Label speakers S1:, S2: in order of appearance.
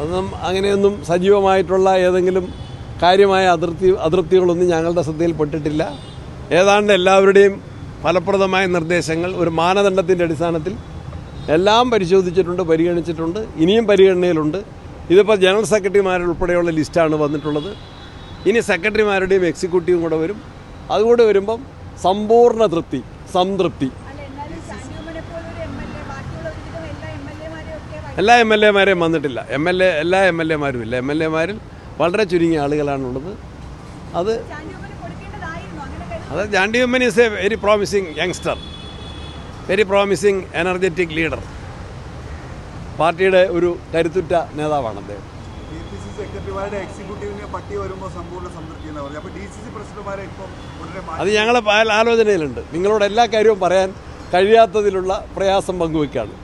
S1: അതൊന്നും അങ്ങനെയൊന്നും സജീവമായിട്ടുള്ള ഏതെങ്കിലും കാര്യമായ അതൃപ്തികളൊന്നും ഞങ്ങളുടെ ശ്രദ്ധയിൽപ്പെട്ടിട്ടില്ല. ഏതാണ്ട് എല്ലാവരുടെയും ഫലപ്രദമായ നിർദ്ദേശങ്ങൾ ഒരു മാനദണ്ഡത്തിൻ്റെ അടിസ്ഥാനത്തിൽ എല്ലാം പരിശോധിച്ചിട്ടുണ്ട്, പരിഗണിച്ചിട്ടുണ്ട്, ഇനിയും പരിഗണനയിലുണ്ട്. ഇതിപ്പോൾ ജനറൽ സെക്രട്ടറിമാരുൾപ്പെടെയുള്ള ലിസ്റ്റാണ് വന്നിട്ടുള്ളത്. ഇനി സെക്രട്ടറിമാരുടെയും എക്സിക്യൂട്ടീവും കൂടെ വരും. അതുകൂടെ വരുമ്പം സമ്പൂർണ്ണ സംതൃപ്തി. എല്ലാ എം എൽ എമാരെയും വന്നിട്ടില്ല. എല്ലാ എം എൽ എമാരും ഇല്ല. എം എൽ എമാരിൽ വളരെ ചുരുങ്ങിയ ആളുകളാണുള്ളത്. അത് Chandy Oommen is a very promising youngster, very promising energetic leader. പാർട്ടിയുടെ ഒരു കരുത്തുറ്റ നേതാവാണ് അദ്ദേഹം. അത് ഞങ്ങൾ ആലോചനയിലുണ്ട്. നിങ്ങളോട് എല്ലാ കാര്യവും പറയാൻ കഴിയാത്തതിലുള്ള പ്രയാസം പങ്കുവയ്ക്കാണ്.